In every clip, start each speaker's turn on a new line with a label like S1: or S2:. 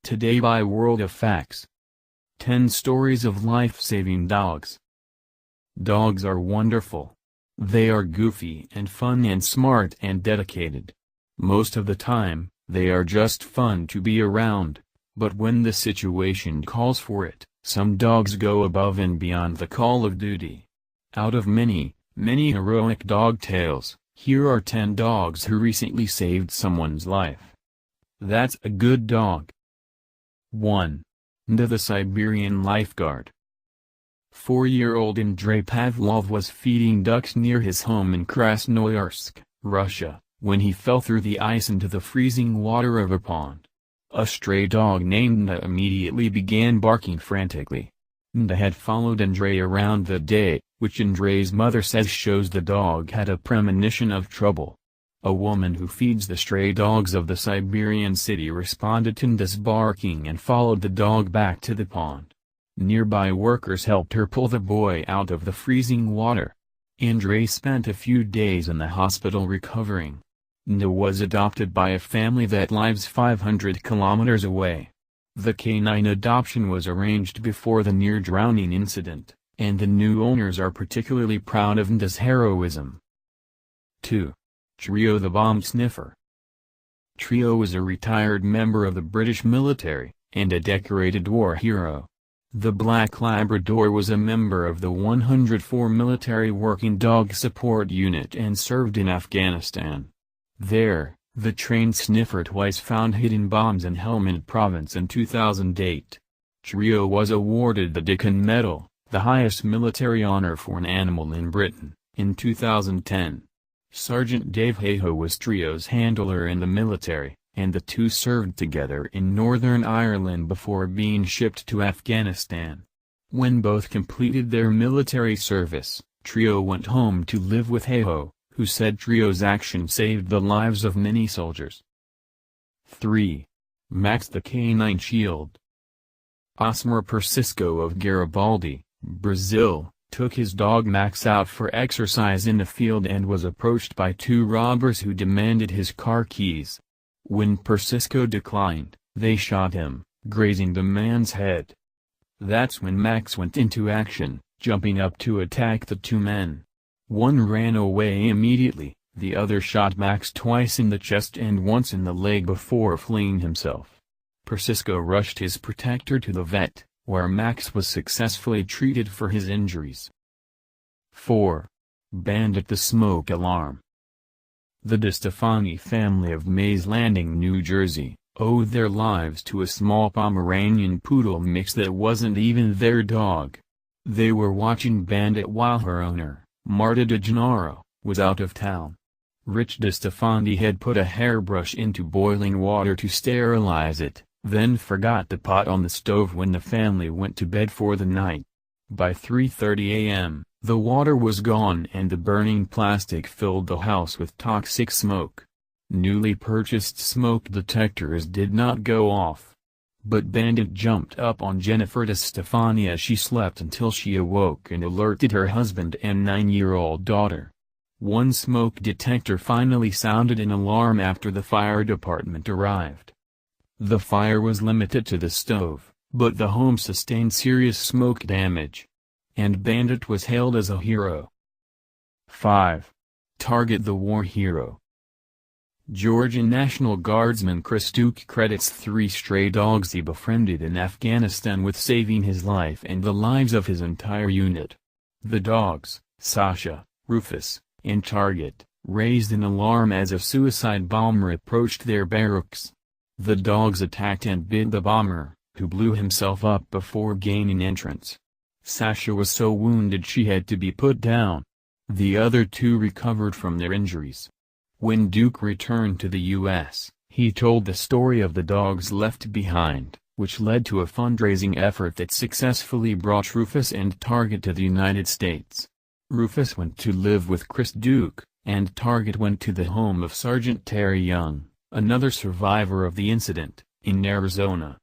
S1: Today by World of Facts. 10 Stories of Life-Saving Dogs. Dogs are wonderful. They are goofy and fun and smart and dedicated. Most of the time, they are just fun to be around, but when the situation calls for it, some dogs go above and beyond the call of duty. Out of many, many heroic dog tales, here are 10 dogs who recently saved someone's life. That's a good dog. 1. Nda the Siberian Lifeguard. 4-year-old Andrei Pavlov was feeding ducks near his home in Krasnoyarsk, Russia, when he fell through the ice into the freezing water of a pond. A stray dog named Nda immediately began barking frantically. Nda had followed Andrei around the day, which Andrei's mother says shows the dog had a premonition of trouble. A woman who feeds the stray dogs of the Siberian city responded to Nda's barking and followed the dog back to the pond. Nearby workers helped her pull the boy out of the freezing water. Andrei spent a few days in the hospital recovering. Nda was adopted by a family that lives 500 kilometers away. The canine adoption was arranged before the near-drowning incident, and the new owners are particularly proud of Nda's heroism. 2. Trio the Bomb Sniffer. Trio is a retired member of the British military, and a decorated war hero. The Black Labrador was a member of the 104 Military Working Dog Support Unit and served in Afghanistan. There, the trained sniffer twice found hidden bombs in Helmand Province in 2008. Trio was awarded the Deccan Medal, the highest military honor for an animal in Britain, in 2010. Sergeant Dave Hayhoe was Trio's handler in the military, and the two served together in Northern Ireland before being shipped to Afghanistan. When both completed their military service, Trio went home to live with Hayhoe, who said Trio's action saved the lives of many soldiers. 3. Max the Canine Shield. Osmar Persisco of Garibaldi, Brazil, took his dog Max out for exercise in the field and was approached by 2 robbers who demanded his car keys. When Persisco declined, they shot him, grazing the man's head. That's when Max went into action, jumping up to attack the 2 men. One ran away immediately, the other shot Max twice in the chest and once in the leg before fleeing himself. Persisco rushed his protector to the vet, where Max was successfully treated for his injuries. 4. Bandit the Smoke Alarm. The DeStefani family of Mays Landing, New Jersey, owed their lives to a small Pomeranian poodle mix that wasn't even their dog. They were watching Bandit while her owner, Marta De Gennaro, was out of town. Rich DeStefani had put a hairbrush into boiling water to sterilize it, then forgot the pot on the stove when the family went to bed for the night. By 3:30 a.m., the water was gone and the burning plastic filled the house with toxic smoke. Newly purchased smoke detectors did not go off. But Bandit jumped up on Jennifer DeStefani as she slept until she awoke and alerted her husband and 9-year-old daughter. One smoke detector finally sounded an alarm after the fire department arrived. The fire was limited to the stove, but the home sustained serious smoke damage. And Bandit was hailed as a hero. 5. Target the War Hero. Georgian National Guardsman Chris Duke credits 3 stray dogs he befriended in Afghanistan with saving his life and the lives of his entire unit. The dogs, Sasha, Rufus, and Target, raised an alarm as a suicide bomber approached their barracks. The dogs attacked and bit the bomber, who blew himself up before gaining entrance. Sasha was so wounded she had to be put down. The other 2 recovered from their injuries. When Duke returned to the U.S., he told the story of the dogs left behind, which led to a fundraising effort that successfully brought Rufus and Target to the United States. Rufus went to live with Chris Duke, and Target went to the home of Sergeant Terry Young, another survivor of the incident, in Arizona.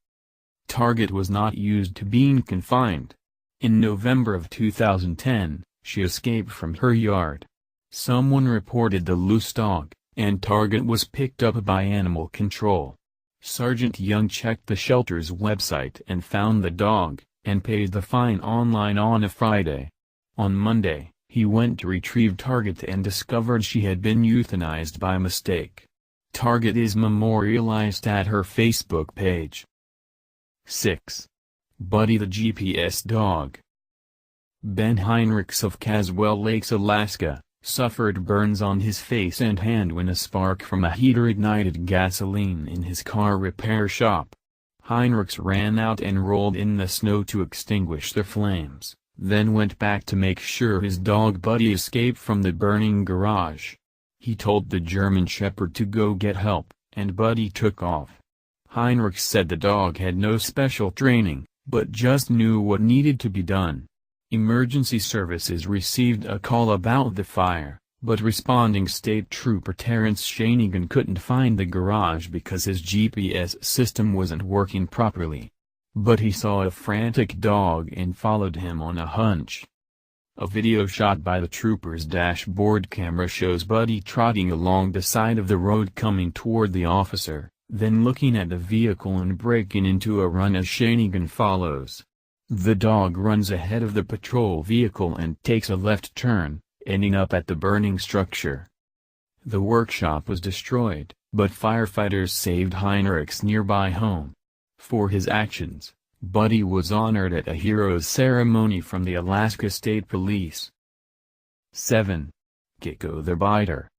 S1: Target was not used to being confined. In November of 2010, she escaped from her yard. Someone reported the loose dog, and Target was picked up by animal control. Sergeant Young checked the shelter's website and found the dog, and paid the fine online on a Friday. On Monday, he went to retrieve Target and discovered she had been euthanized by mistake. Target is memorialized at her Facebook page. 6. Buddy the GPS dog. Ben Heinrichs of Caswell Lakes, Alaska, suffered burns on his face and hand when a spark from a heater ignited gasoline in his car repair shop. Heinrichs ran out and rolled in the snow to extinguish the flames, then went back to make sure his dog Buddy escaped from the burning garage. He told the German Shepherd to go get help, and Buddy took off. Heinrichs said the dog had no special training, but just knew what needed to be done. Emergency services received a call about the fire, but responding State Trooper Terrence Shanigan couldn't find the garage because his GPS system wasn't working properly. But he saw a frantic dog and followed him on a hunch. A video shot by the trooper's dashboard camera shows Buddy trotting along the side of the road coming toward the officer, then looking at the vehicle and breaking into a run as Shanigan follows. The dog runs ahead of the patrol vehicle and takes a left turn, ending up at the burning structure. The workshop was destroyed, but firefighters saved Heinrich's nearby home. For his actions, Buddy was honored at a hero's ceremony from the Alaska State Police. 7. Kiko the Biter.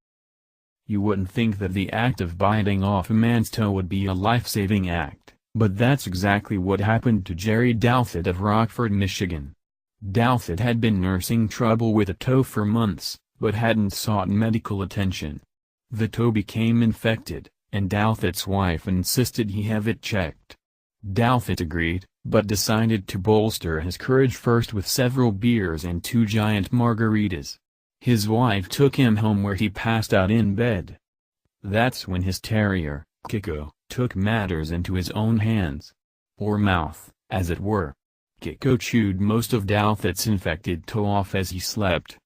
S1: You wouldn't think that the act of biting off a man's toe would be a life-saving act, but that's exactly what happened to Jerry Douthit of Rockford, Michigan. Douthit had been nursing trouble with a toe for months, but hadn't sought medical attention. The toe became infected, and Douthit's wife insisted he have it checked. Douthit agreed, but decided to bolster his courage first with several beers and 2 giant margaritas. His wife took him home where he passed out in bed. That's when his terrier, Kiko, took matters into his own hands. Or mouth, as it were. Kiko chewed most of Douthit's infected toe off as he slept.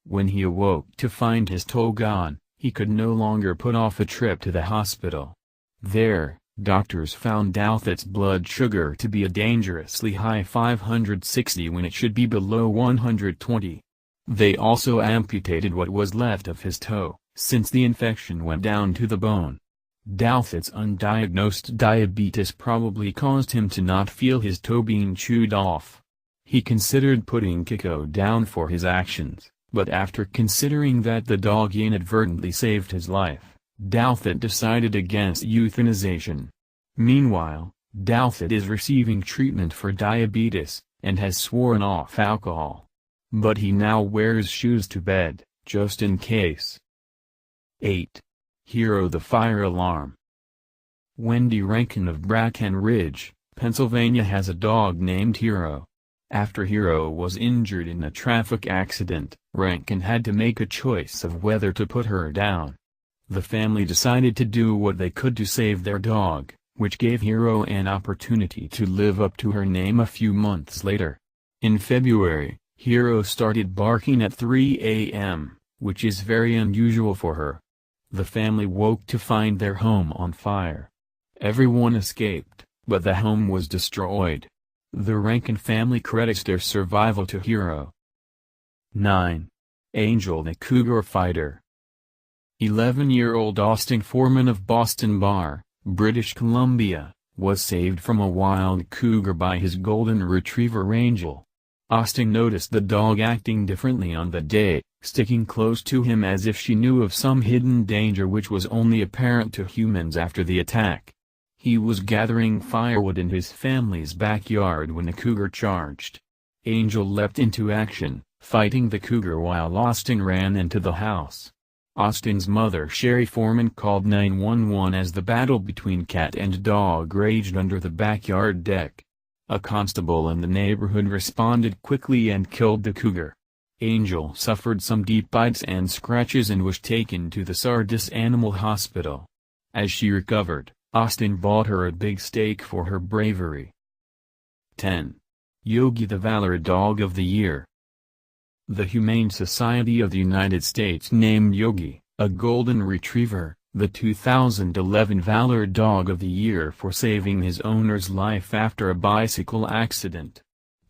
S1: When he awoke to find his toe gone, he could no longer put off a trip to the hospital. There, doctors found Douthit's blood sugar to be a dangerously high 560 when it should be below 120. They also amputated what was left of his toe, since the infection went down to the bone. Douthit's undiagnosed diabetes probably caused him to not feel his toe being chewed off. He considered putting Kiko down for his actions, but after considering that the dog inadvertently saved his life, Douthit decided against euthanization. Meanwhile, Douthit is receiving treatment for diabetes, and has sworn off alcohol. But he now wears shoes to bed, just in case. 8. Hero the Fire Alarm. Wendy Rankin of Bracken Ridge, Pennsylvania has a dog named Hero. After Hero was injured in a traffic accident, Rankin had to make a choice of whether to put her down. The family decided to do what they could to save their dog, which gave Hero an opportunity to live up to her name a few months later. In February, Hero started barking at 3 a.m., which is very unusual for her. The family woke to find their home on fire. Everyone escaped, but the home was destroyed. The Rankin family credits their survival to Hero. 9. Angel the Cougar Fighter. 11-year-old Austin Foreman of Boston Bar, British Columbia, was saved from a wild cougar by his golden retriever Angel. Austin noticed the dog acting differently on the day, sticking close to him as if she knew of some hidden danger which was only apparent to humans after the attack. He was gathering firewood in his family's backyard when the cougar charged. Angel leapt into action, fighting the cougar while Austin ran into the house. Austin's mother Sherry Foreman called 911 as the battle between cat and dog raged under the backyard deck. A constable in the neighborhood responded quickly and killed the cougar. Angel suffered some deep bites and scratches and was taken to the Sardis Animal Hospital. As she recovered, Austin bought her a big steak for her bravery. 10. Yogi the Valor Dog of the Year. The Humane Society of the United States named Yogi, a golden retriever, the 2011 Valor Dog of the Year for saving his owner's life after a bicycle accident.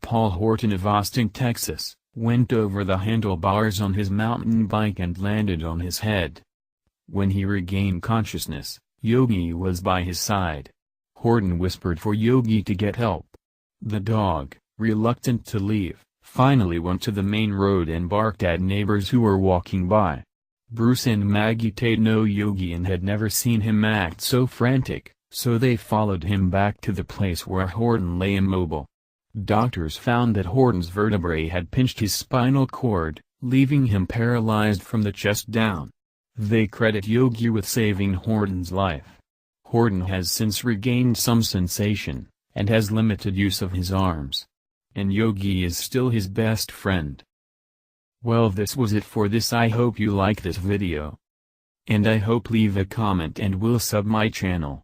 S1: Paul Horton of Austin, Texas, went over the handlebars on his mountain bike and landed on his head. When he regained consciousness, Yogi was by his side. Horton whispered for Yogi to get help. The dog, reluctant to leave, finally went to the main road and barked at neighbors who were walking by. Bruce and Maggie Tate know Yogi and had never seen him act so frantic, so they followed him back to the place where Horton lay immobile. Doctors found that Horton's vertebrae had pinched his spinal cord, leaving him paralyzed from the chest down. They credit Yogi with saving Horton's life. Horton has since regained some sensation, and has limited use of his arms. And Yogi is still his best friend. Well, this was it for this. I hope you like this video. And I hope leave a comment and will sub my channel.